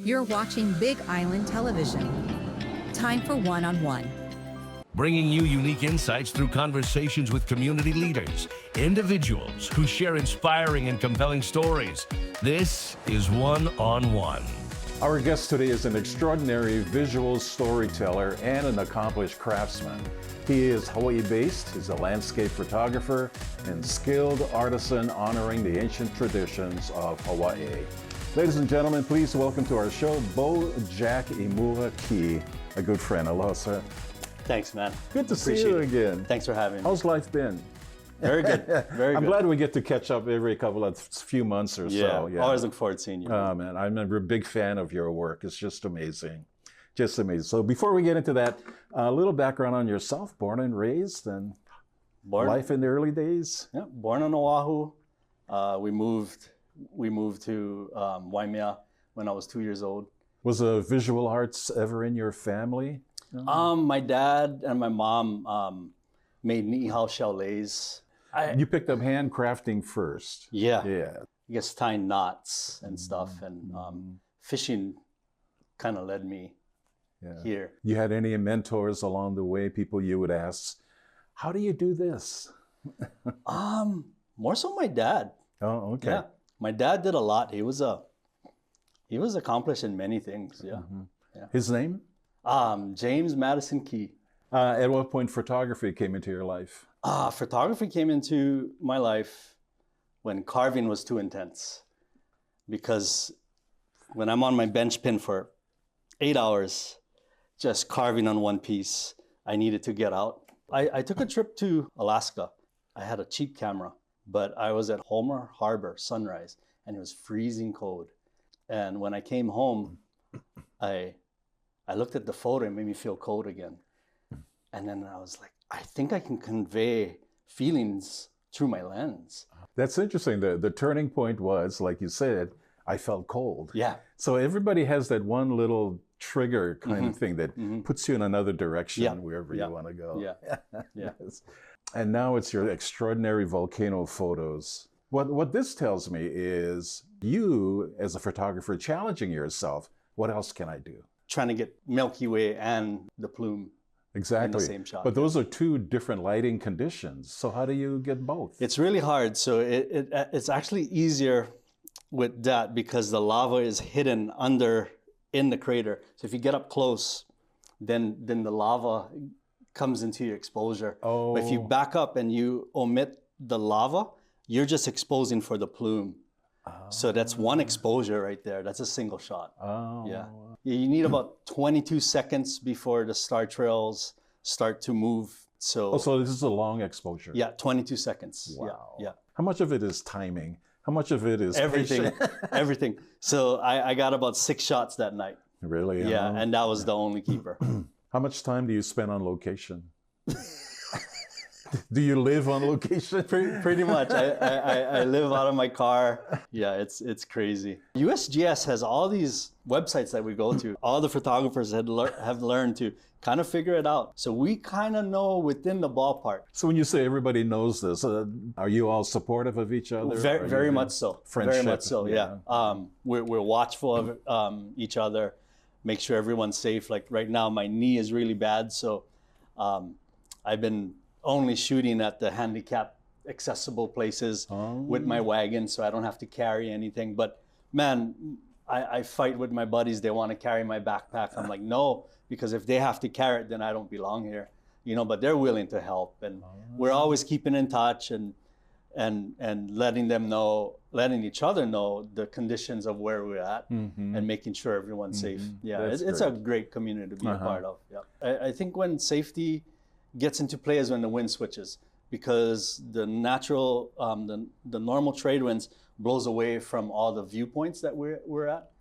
You're watching Big Island Television. Time for one-on-one. Bringing you unique insights through conversations with community leaders, individuals who share inspiring and compelling stories. This is One-on-One. Our guest today is an extraordinary visual storyteller and an accomplished craftsman. He is Hawaii-based, he's a landscape photographer and skilled artisan honoring the ancient traditions of Hawaii. Ladies and gentlemen, please welcome to our show, Beau Jack Imua Key, a good friend. Aloha, sir. Thanks, man. Good to see you again. Thanks for having me. How's life been? Very good. Very good. I'm glad we get to catch up every couple of few months or so. Yeah, always look forward to seeing you. Oh, man, I'm a big fan of your work. It's just amazing. Just amazing. So before we get into that, a little background on yourself, born and raised, and life in the early days. Yeah, born on Oahu. We moved to Waimea when I was 2 years old. Was visual arts ever in your family? My dad and my mom made ni'ihau chalets. You picked up handcrafting first. Yeah. Yeah. I guess tying knots and stuff, and fishing kind of led me here. You had any mentors along the way, people you would ask, how do you do this? More so my dad. Oh, okay. Yeah. My dad did a lot. He was accomplished in many things. Yeah. Yeah. His name? James Madison Key. At what point photography came into your life? Photography came into my life when carving was too intense. Because when I'm on my bench pin for 8 hours, just carving on one piece, I needed to get out. I took a trip to Alaska. I had a cheap camera, but I was at Homer Harbor, sunrise, and it was freezing cold. And when I came home, I looked at the photo, it made me feel cold again. And then I was like, I think I can convey feelings through my lens. That's interesting. The turning point was, like you said, I felt cold. Yeah. So everybody has that one little trigger kind of thing that puts you in another direction wherever you want to go. Yeah. Yeah. Yes. And now it's your extraordinary volcano photos. What this tells me is you, as a photographer, challenging yourself. What else can I do? Trying to get Milky Way and the plume exactly in the same shot. But those are two different lighting conditions. So how do you get both? It's really hard. So it's actually easier with that because the lava is hidden in the crater. So if you get up close, then the lava comes into your exposure. Oh. But if you back up and you omit the lava, you're just exposing for the plume. So that's one exposure right there. That's a single shot. Oh. Yeah. You need about 22 seconds before the star trails start to move. So this is a long exposure. yeah, 22 seconds. Wow. Yeah. How much of it is timing? How much of it is Everything. patience? Everything. So I got about 6 shots that night. Really? Yeah, and that was the only keeper. How much time do you spend on location? Do you live on location? Pretty much. I live out of my car. Yeah, it's crazy. USGS has all these websites that we go to. All the photographers have learned to kind of figure it out. So we kind of know within the ballpark. So when you say everybody knows this, are you all supportive of each other? Very much so. Friendship? Very much so, yeah. We're watchful of each other, make sure everyone's safe. Like right now, my knee is really bad. So I've been only shooting at the handicap accessible places with my wagon, so I don't have to carry anything. But man, I fight with my buddies. They want to carry my backpack. I'm like, no, because if they have to carry it, then I don't belong here, but they're willing to help. And we're always keeping in touch and letting each other know the conditions of where we're at and making sure everyone's safe. Yeah, it's a great community to be a part of. Yeah, I think when safety gets into play is when the wind switches, because the natural, the normal trade winds blows away from all the viewpoints that we're at.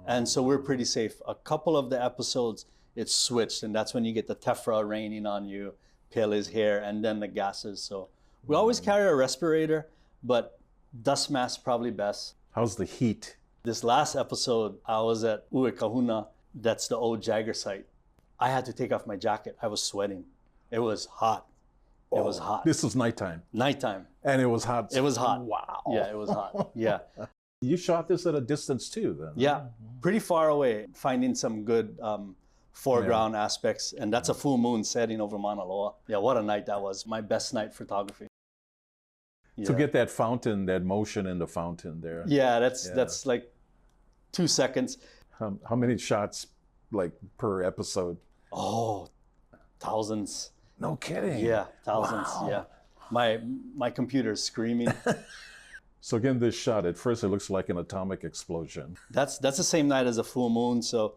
And so we're pretty safe. A couple of the episodes, it's switched, and that's when you get the tephra raining on you, Pele's hair, and then the gases. So we always carry a respirator, but dust mask probably best. How's the heat? This last episode, I was at Uekahuna. That's the old Jagger site. I had to take off my jacket. I was sweating. It was hot. It was hot. This was nighttime. Nighttime. And it was hot. It was hot. Wow. Yeah, it was hot. Yeah. You shot this at a distance too, then? Yeah, pretty far away, finding some good foreground aspects. And that's a full moon setting over Mauna Loa. Yeah, what a night that was. My best night photography. To get that fountain, that motion in the fountain there. Yeah, that's like 2 seconds. How many shots, like, per episode? Oh, thousands. No kidding. Yeah, thousands. Wow. Yeah, my computer's screaming. So again, this shot, at first it looks like an atomic explosion. That's the same night as a full moon. So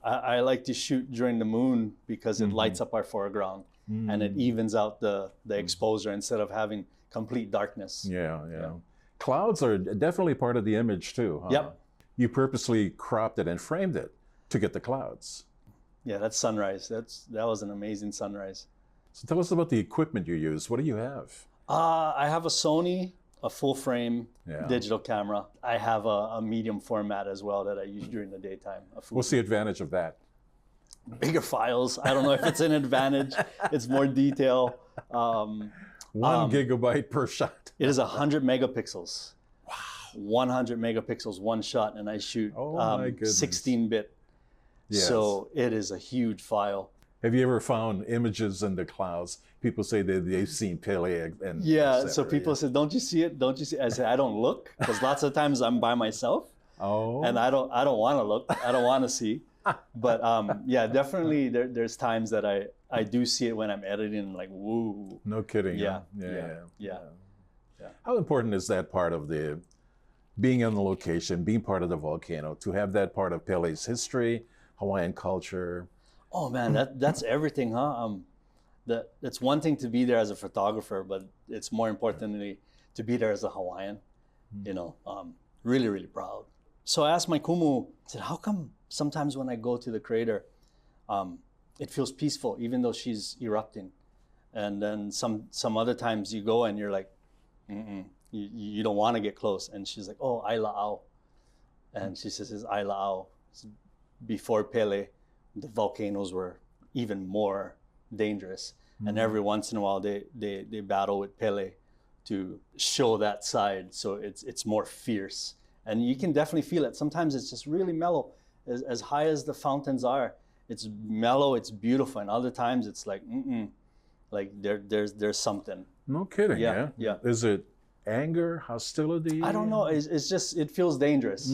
I like to shoot during the moon because it lights up our foreground and it evens out the exposure instead of having complete darkness. Yeah. Clouds are definitely part of the image too, huh? Yep. You purposely cropped it and framed it to get the clouds. Yeah, that's sunrise. That was an amazing sunrise. So tell us about the equipment you use. What do you have? I have a Sony, a full frame Yeah. digital camera. I have a medium format as well that I use during the daytime. What's the advantage of that? Bigger files. I don't know if it's an advantage. It's more detail. 1 gigabyte per shot. It is 100 megapixels. Wow. 100 megapixels, one shot, and I shoot my goodness. 16-bit. Yes. So it is a huge file. Have you ever found images in the clouds? People say that they've seen Pele and Yeah, et cetera, so people say, don't you see it? Don't you see it? I say, I don't look, because lots of times I'm by myself. Oh. And I don't want to look. I don't want to see. But yeah, definitely there's times that I do see it when I'm editing and like, woo. No kidding. Yeah. Huh? Yeah. How important is that part of the being on the location, being part of the volcano, to have that part of Pele's history, Hawaiian culture? Oh man, that's everything, huh? It's one thing to be there as a photographer, but it's more importantly to be there as a Hawaiian. You know, really, really proud. So I asked my kumu, I said, how come sometimes when I go to the crater, it feels peaceful, even though she's erupting? And then some other times you go and you're like, you don't want to get close. And she's like, oh, ai la'au. And she says, it's ai la'au. Before Pele, the volcanoes were even more dangerous. And every once in a while they battle with Pele to show that side, so it's more fierce. And you can definitely feel it. Sometimes it's just really mellow. As high as the fountains are, it's mellow, it's beautiful. And other times it's like, like there's something. No kidding, Yeah. Is it anger, hostility? I don't know. It's just, it feels dangerous.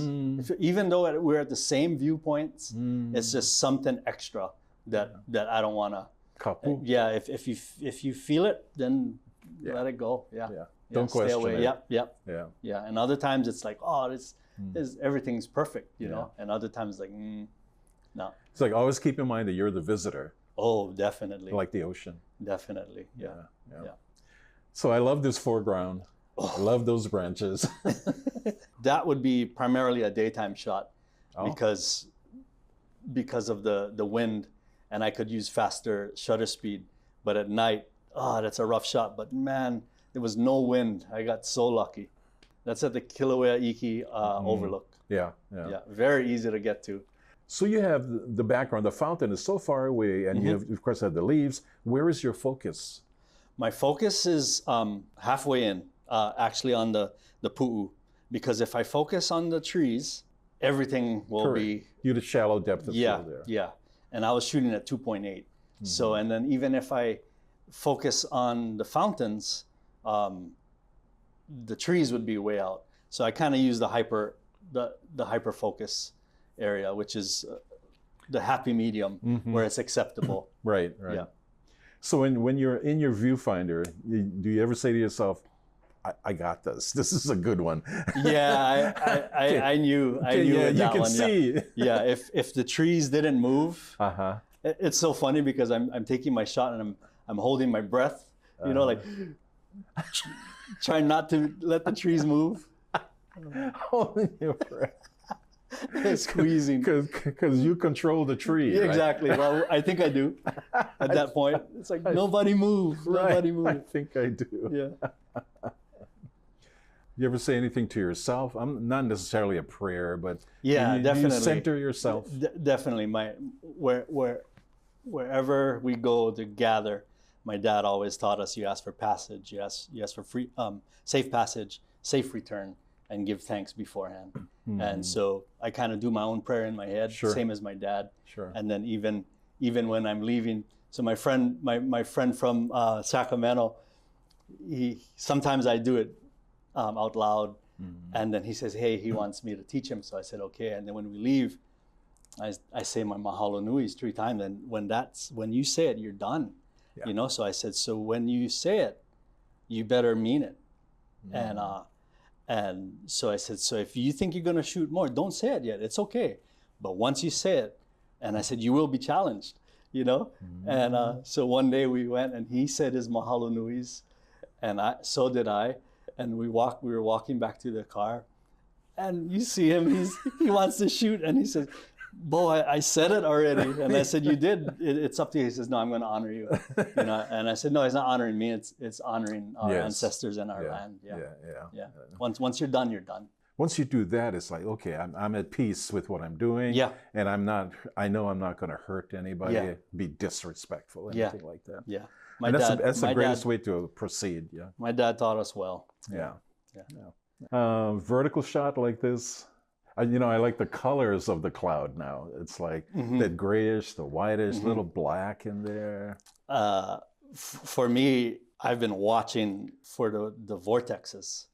Even though we're at the same viewpoints, it's just something extra that I don't want to. Kapu? Yeah, if you feel it, then let it go. Yeah. Don't stay question away. it. Yeah. And other times it's like, oh, this everything's perfect, you know. And other times like, no. It's like, always keep in mind that you're the visitor, Oh, definitely. like the ocean. Definitely. Yeah. So I love this foreground. I love those branches. That would be primarily a daytime shot because of the wind, and I could use faster shutter speed. But at night, that's a rough shot. But man, there was no wind. I got so lucky. That's at the Kilauea Iki overlook. Yeah. Very easy to get to. So you have the background. The fountain is so far away, and you have, of course, have the leaves. Where is your focus? My focus is halfway in, actually on the pu'u, because if I focus on the trees, everything will be... You had a shallow depth of field there. Yeah, and I was shooting at 2.8. So, and then even if I focus on the fountains, the trees would be way out. So I kind of use the hyper focus area, which is the happy medium where it's acceptable. Right. Yeah. So when you're in your viewfinder, do you ever say to yourself, I got this. This is a good one. Yeah, I knew with that you can one. see. Yeah, if the trees didn't move, it's so funny because I'm taking my shot and I'm holding my breath, you know, like trying not to let the trees move. Holding your breath. Squeezing. Because you control the tree. Yeah, right? exactly. Well, I think I do. At that point, it's like nobody move. Nobody move. I think I do. Yeah. You ever say anything to yourself? I'm not necessarily a prayer, but yeah, do definitely. you center yourself? Definitely. Wherever we go to gather, my dad always taught us: you ask for passage, you ask for free, safe passage, safe return, and give thanks beforehand. And so I kind of do my own prayer in my head, same as my dad. And then even when I'm leaving, so my friend from Sacramento, sometimes I do it out loud, and then he says, hey, he wants me to teach him. So I said, okay. And then when we leave, I say my mahalo nuis 3 times, and when you say it, you're done. You know. So I said, so when you say it, you better mean it. And so I said, so if you think you're gonna shoot more, don't say it yet. It's okay. But once you say it, and I said, you will be challenged, you know. And so one day we went, and he said his mahalo nuis, and so did I. And we were walking back to the car, and you see him, he wants to shoot, and he says, Beau, I said it already. And I said, you did. It's up to you. He says, no, I'm going to honor you. You know. And I said, no, he's not honoring me. It's honoring our ancestors and our land. Yeah. Once you're done, you're done. Once you do that, it's like, okay, I'm at peace with what I'm doing. And I know I'm not going to hurt anybody, be disrespectful, anything like that. That's the greatest way to proceed. My dad taught us well. Vertical shot like this. I like the colors of the cloud now. It's like that grayish, the whitish, little black in there. For me, I've been watching for the vortexes,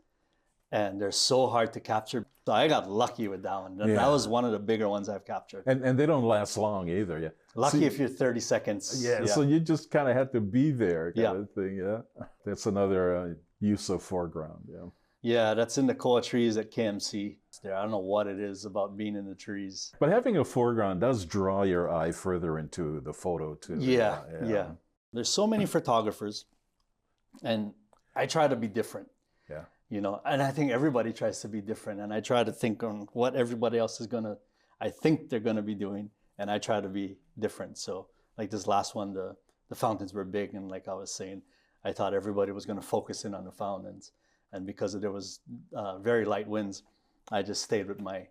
and they're so hard to capture. So I got lucky with that one. That was one of the bigger ones I've captured. And they don't last long either. Lucky if you're 30 seconds. So you just kind of have to be there kind of thing. That's another use of foreground. Yeah, that's in the koa trees at KMC. I don't know what it is about being in the trees. But having a foreground does draw your eye further into the photo too. Yeah. There's so many photographers, and I try to be different. You know, and I think everybody tries to be different, and I try to think on what everybody else I think they're gonna be doing, and I try to be different. So like this last one, the fountains were big, and like I was saying, I thought everybody was gonna focus in on the fountains. And because there was very light winds, I just stayed with my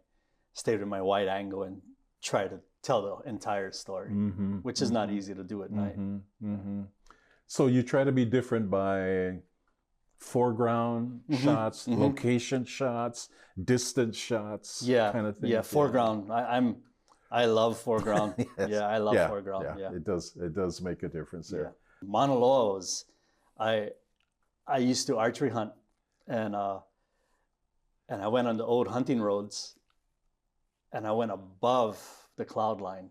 wide angle and tried to tell the entire story, which is not easy to do at night. So you try to be different by foreground shots, location shots, distance shots, kind of thing. Foreground. I love foreground. I love foreground. It does make a difference there. Mauna Loa was, I used to archery hunt. And I went on the old hunting roads, and I went above the cloud line.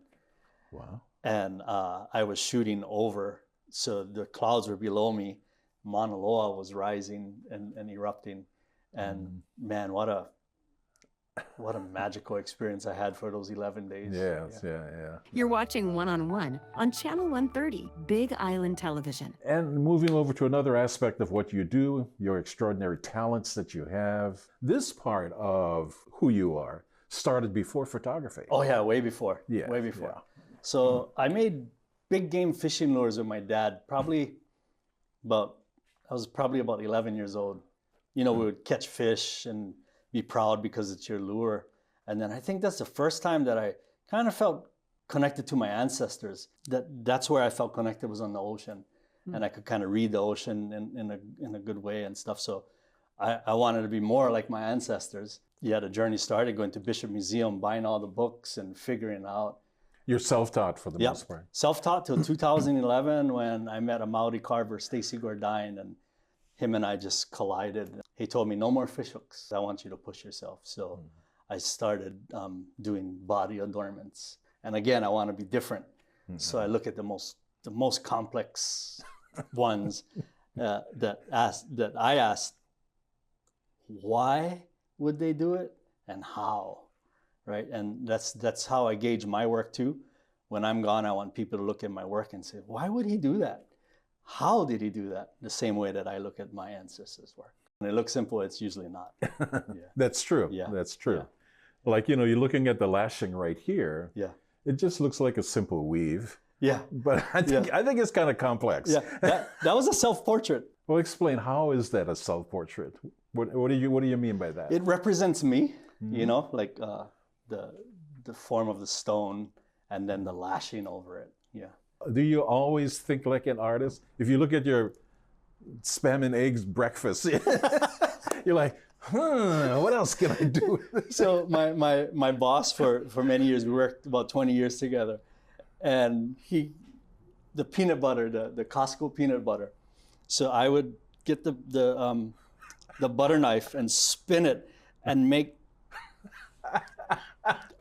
Wow. And I was shooting over, so the clouds were below me. Mauna Loa was rising and erupting. And man, what a magical experience I had for those 11 days. You're watching One on One on Channel 130, Big Island Television. And moving over to another aspect of what you do, your extraordinary talents that you have. This part of who you are started before photography. Oh yeah, way before. Way before. So I made big game fishing lures with my dad. I was probably about 11 years old. You know, we would catch fish and be proud because it's your lure. And then I think that's the first time that I kind of felt connected to my ancestors. That's where I felt connected, was on the ocean. And I could kind of read the ocean in a good way and stuff. So I wanted to be more like my ancestors. The journey started going to Bishop Museum, buying all the books and figuring out. You're self-taught for the most part. Self-taught till 2011 when I met a Maori carver, Stacy Gordine, and him and I just collided. He told me, no more fish hooks. I want you to push yourself. So I started doing body adornments. And again, I want to be different. So I look at the most complex ones that I asked, why would they do it and how, right? And that's how I gauge my work too. When I'm gone, I want people to look at my work and say, why would he do that? How did he do that? The same way that I look at my ancestors' work. When it looks simple, it's usually not. That's true. That's true. Like, you're looking at the lashing right here. It just looks like a simple weave. But I think it's kind of complex. That was a self-portrait. Well, explain, how is that a self-portrait? What do you mean by that? It represents me, you know, like the form of the stone and then the lashing over it. Do you always think like an artist? If you look at your spam and eggs breakfast, you're like, what else can I do with this? So my boss for many years, we worked about 20 years together, and the peanut butter, the Costco peanut butter. So I would get the butter knife and spin it and make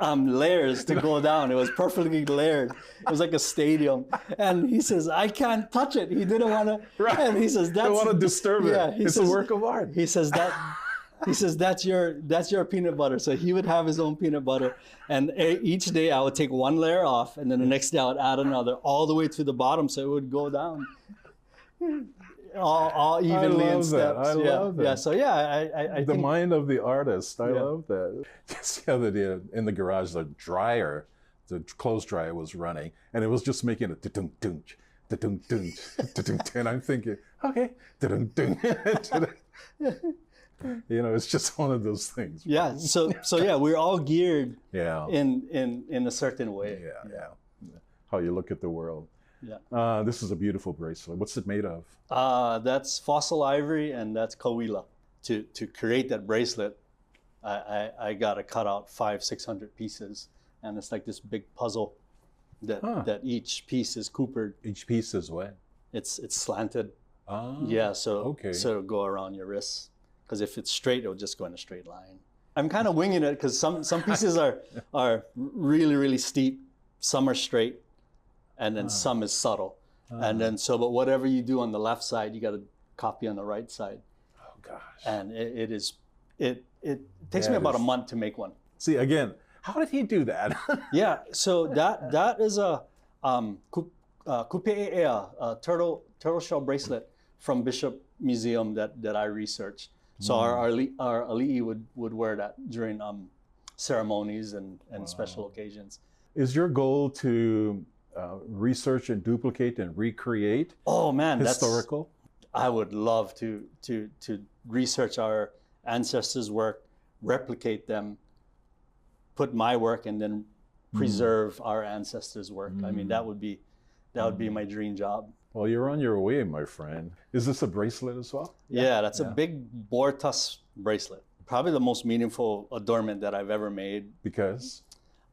layers to go down. It was perfectly layered. It was like a stadium. And he says, I can't touch it. He didn't want to. Right. And he says, Don't want to disturb it. Yeah, It's a work of art. He says that's your peanut butter. So he would have his own peanut butter, and each day I would take one layer off, and then the next day I would add another all the way to the bottom, so it would go down all evenly in steps. I love that. Yeah. So yeah, I The think, mind of the artist. I love that. Just the other day in the garage, the clothes dryer was running, and it was just making a da-dunk, dunk, da-dunk, dunk, da-dunk, and I'm thinking, okay, da-dunk, dunk. You know, it's just one of those things. yeah. So yeah, we're all geared Yeah. in a certain way. Yeah. How you look at the world. Yeah. This is a beautiful bracelet. What's it made of? That's fossil ivory, and that's kauila. To create that bracelet, I got to cut out 500-600 pieces, and it's like this big puzzle that each piece is coopered. Each piece is what? It's slanted. Ah, Yeah, so okay. so it'll go around your wrists. Because if it's straight, it'll just go in a straight line. I'm kind of winging it because some pieces are really, really steep. Some are straight, and then some is subtle. And then but whatever you do on the left side, you got to copy on the right side. Oh gosh. And it takes me about a month to make one. See, again, how did he do that? Yeah, so that is a kupe'ea, a turtle shell bracelet from Bishop Museum that I researched. So our ali'i would wear that during ceremonies and special occasions. Is your goal to research and duplicate and recreate Oh man, historical? I would love to research our ancestors' work, replicate them, put my work, and then preserve our ancestors' work. I mean, that would be my dream job. Well, you're on your way, my friend. Is this a bracelet as well? Yeah, that's a big boar tusk bracelet. Probably the most meaningful adornment that I've ever made. Because?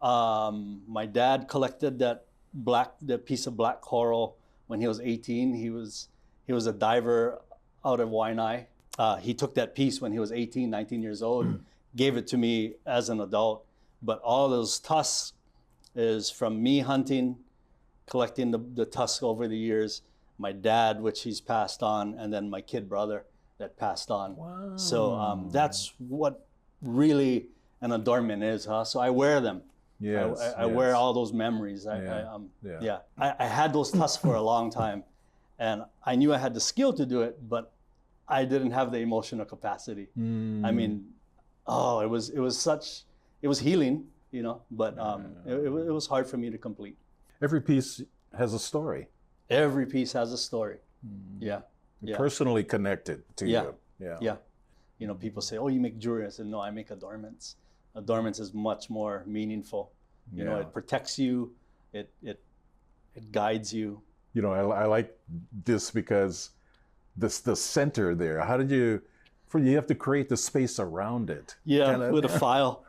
My dad collected that piece of black coral when he was 18. He was a diver out of Hawaiian. He took that piece when he was 18, 19 years old, gave it to me as an adult. But all those tusks is from me hunting, collecting the tusks over the years, my dad, which he's passed on, and then my kid brother that passed on. Wow. So that's what really an adornment is, huh? So I wear them. Yes, I wear all those memories. I had those tusks for a long time, and I knew I had the skill to do it, but I didn't have the emotional capacity. I mean, it was healing, you know, but it was hard for me to complete. Every piece has a story. Every piece has a story. Yeah. Personally connected to you. Yeah. You know, people say, "Oh, you make jewelry." I said, "No, I make adornments." Adornments is much more meaningful. You know, it protects you. It guides you. You know, I like this because the center there. How did you have to create the space around it? Yeah, with a file.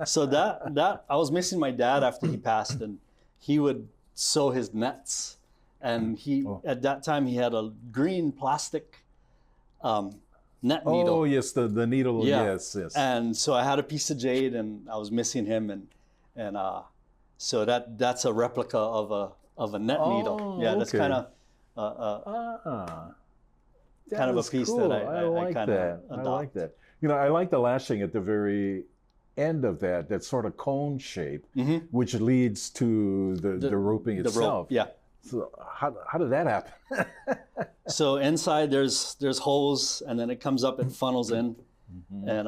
So that I was missing my dad after he passed, and he would sew his nets. And at that time, he had a green plastic net needle. Oh, yes, the needle. Yeah. Yes. And so I had a piece of jade, and I was missing him, and so that's a replica of a net needle. Yeah, that's kind of kind of a piece cool. that I kind of adopt. I like that. You know, I like the lashing at the very end of that sort of cone shape, which leads to the roping itself. The rope, yeah. So how did that happen? So inside there's holes, and then it comes up and funnels in, and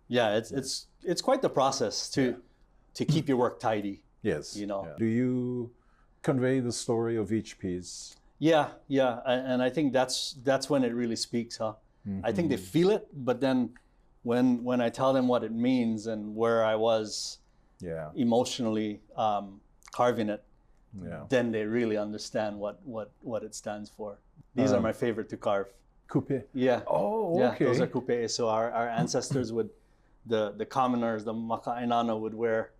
it's quite the process to keep your work tidy. Yes. You know. Yeah. Do you convey the story of each piece? Yeah, and I think that's when it really speaks, huh? I think they feel it, but then when I tell them what it means and where I was emotionally carving it, then they really understand what it stands for. These are my favorite to carve. Coupe. Yeah. Oh, Yeah, okay. those are coupe. So our ancestors would, the commoners, the maka'inana would wear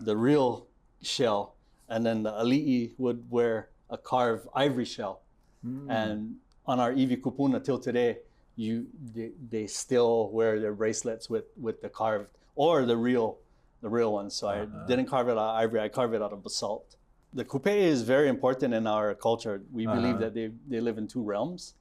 the real shell, and then the ali'i would wear a carved ivory shell. And on our iwi kupuna till today, they still wear their bracelets with the carved or the real ones. So I didn't carve it out of ivory, I carved it out of basalt. The coupe is very important in our culture. We believe that they live in two realms.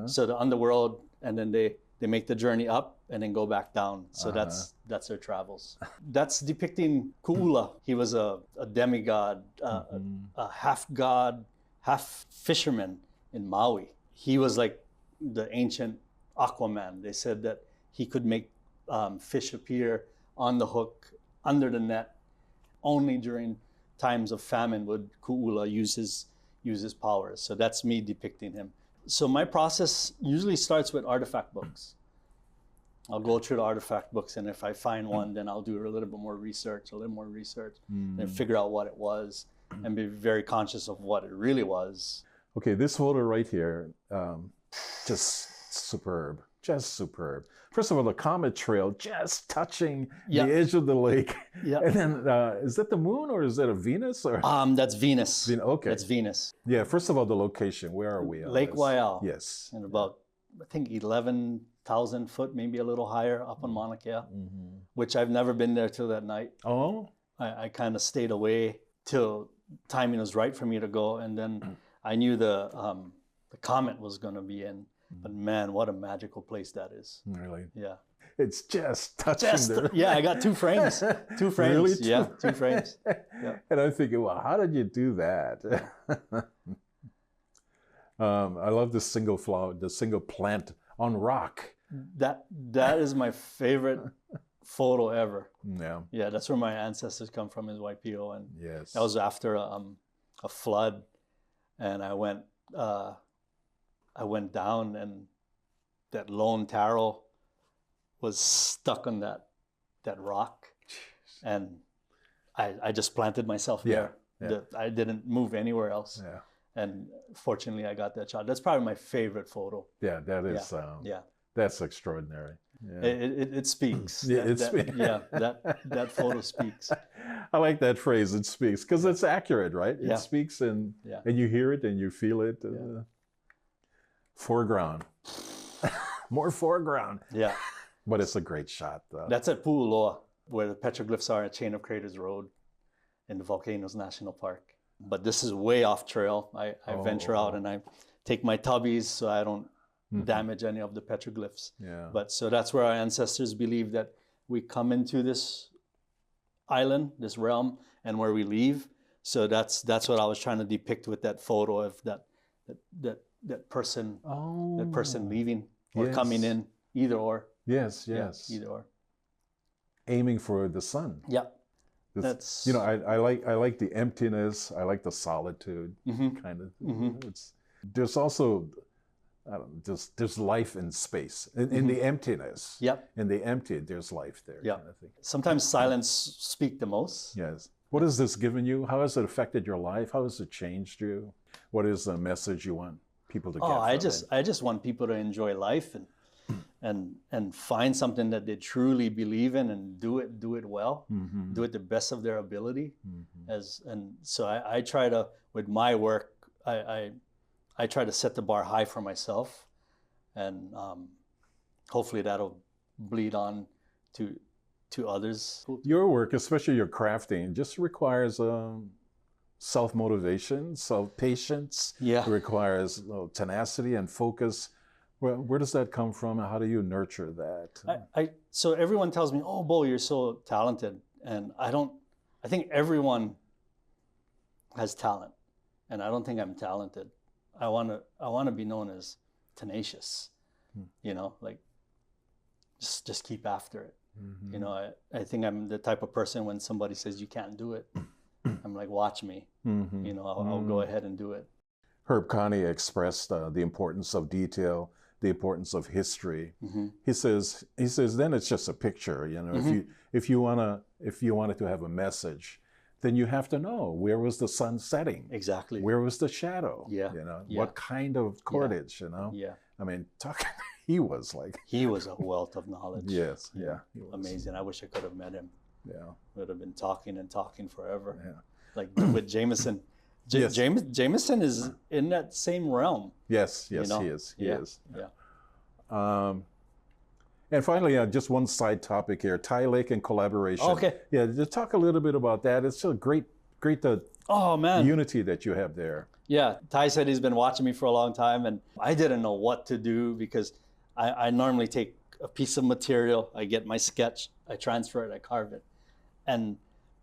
So the underworld, and then they make the journey up and then go back down. So that's their travels. That's depicting Ku'ula. He was a demigod, a half god, half fisherman in Maui. He was like the ancient Aquaman. They said that he could make fish appear on the hook, under the net. Only during times of famine would Ku'ula use his powers. So that's me depicting him. So my process usually starts with artifact books. I'll go through the artifact books, and if I find one, then I'll do a little bit more research, and figure out what it was, and be very conscious of what it really was. Okay, this photo right here, just superb, just superb. First of all, the comet trail just touching the edge of the lake. Yeah. And then, is that the moon or is that a Venus? Or that's Venus. Okay. That's Venus. Yeah, first of all, the location, where are we? Lake Waiau. Yes. And about, I think, 11,000 foot, maybe a little higher up on Mauna Kea, which I've never been there till that night. Oh? I kind of stayed away till timing was right for me to go. And then I knew the comet was going to be in. But man, what a magical place that is. Really? Yeah. It's just touching yeah, I got 2 frames. 2 frames. Really? Yeah, 2 frames. Yeah. And I'm thinking, well, how did you do that? I love the single flower, the single plant on rock. That is my favorite photo ever. Yeah. Yeah, that's where my ancestors come from, is Waipio. And yes, that was after a flood. And I went down, and that lone taro was stuck on that rock, and I just planted myself there. Yeah. I didn't move anywhere else. Yeah. And fortunately, I got that shot. That's probably my favorite photo. Yeah, that is. That's extraordinary. Yeah. It speaks. That photo speaks. I like that phrase. It speaks, because it's accurate, right? It speaks, and you hear it and you feel it. Foreground. More foreground. Yeah. But it's a great shot, though. That's at Pu'uloa, where the petroglyphs are at Chain of Craters Road in the Volcanoes National Park. But this is way off trail. I venture out and I take my tubbies so I don't damage any of the petroglyphs. Yeah. But so that's where our ancestors believe that we come into this island, this realm, and where we leave. So that's what I was trying to depict with that photo of that person leaving or coming in, either or. Yes. Yeah, either or. Aiming for the sun. Yeah. That's, I like the emptiness. I like the solitude kind of. There's also, there's life in space, in the emptiness. Yep. In the empty, there's life there. Yeah. Kind of thing. Sometimes silence speaks the most. Yes. What has this given you? How has it affected your life? How has it changed you? What is the message you want people to get from it? I just want people to enjoy life and find something that they truly believe in and do it well, do it the best of their ability. So I try to, with my work, I try to set the bar high for myself, and hopefully that'll bleed on to others. Your work, especially your crafting, just requires self-motivation, self-patience. Yeah. It requires tenacity and focus. Where does that come from? How do you nurture that? So everyone tells me, "Oh, Beau, you're so talented," and I think everyone has talent, and I don't think I'm talented. I want to be known as tenacious. Like just keep after it. I think I'm the type of person, when somebody says you can't do it, I'm like, watch me. I'll go ahead and do it. Herb Connie expressed the importance of detail, the importance of history. He says then it's just a picture. If you wanted to have a message, then you have to know, where was the sun setting? Exactly. Where was the shadow? Yeah. What kind of cordage? I mean, talking, he was like, He was a wealth of knowledge. yes, yeah, he was. Amazing. I wish I could have met him. Yeah, Would have been talking and talking forever. yeah. Like with Jameson. Yes. Jameson is in that same realm. Yes, yes, know? he is. He Yeah, is. yeah. And finally, just one side topic here: Thai Lake and collaboration. Okay. Yeah, just talk a little bit about that. It's so great the Oh man. unity that you have there. Yeah, Ty said he's been watching me for a long time, and I didn't know what to do because I normally take a piece of material, I get my sketch, I transfer it, I carve it. And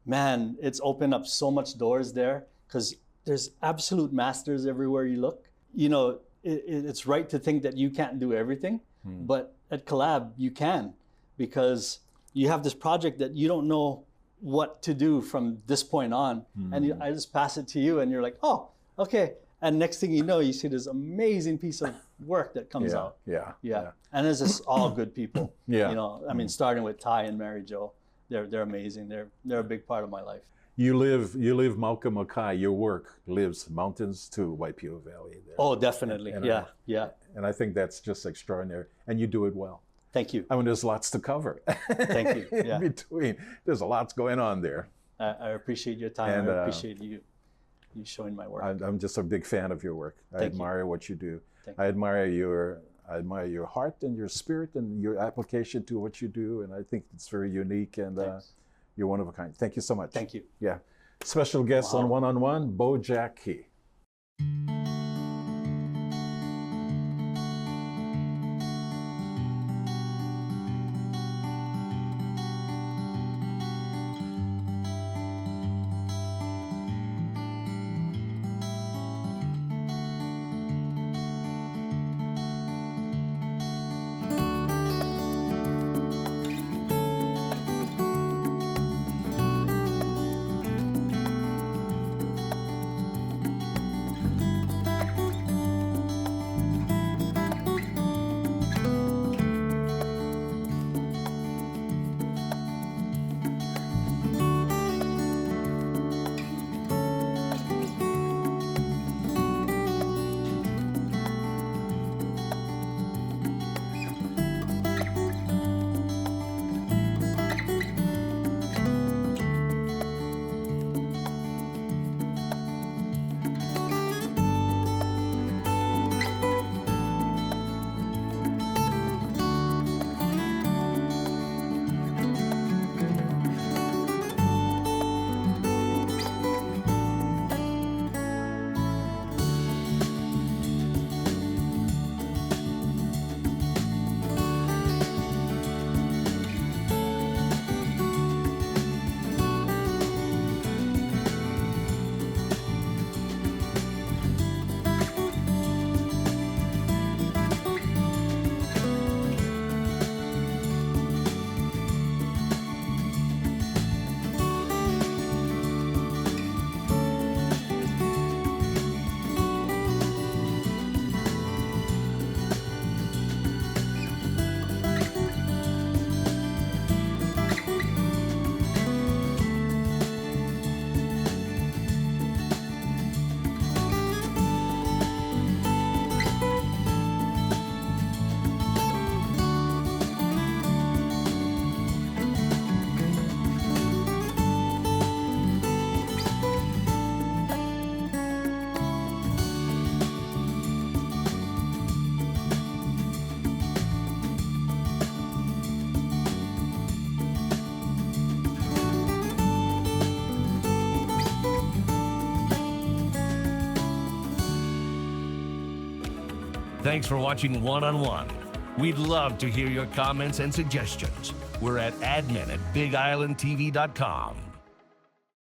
man, it's opened up so much doors there because there's absolute masters everywhere you look. You know, it's right to think that you can't do everything, but at Collab, you can, because you have this project that you don't know what to do from this point on. And I just pass it to you and you're like, oh, okay. And next thing you know, you see this amazing piece of work that comes out. Yeah. And it's just all good people. Yeah. You know, I mean, starting with Ty and Mary Jo, they're amazing. They're a big part of my life. You live Mauka Makai. Your work lives mountains to Waipio Valley. There. Oh, definitely. And Yeah. And I think that's just extraordinary. And you do it well. Thank you. I mean, there's lots to cover. Thank you. Yeah. In between, there's a lot going on there. I appreciate your time. And, I appreciate you showing my work. I'm just a big fan of your work. I Thank you. admire what you do. Thank I admire your heart and your spirit and your application to what you do. And I think it's very unique and you're one of a kind. Thank you so much. Thank you. Yeah. Special guest on One-on-One, Beau Jack Key. Thanks for watching One-on-One. We'd love to hear your comments and suggestions. We're at admin@bigislandtv.com.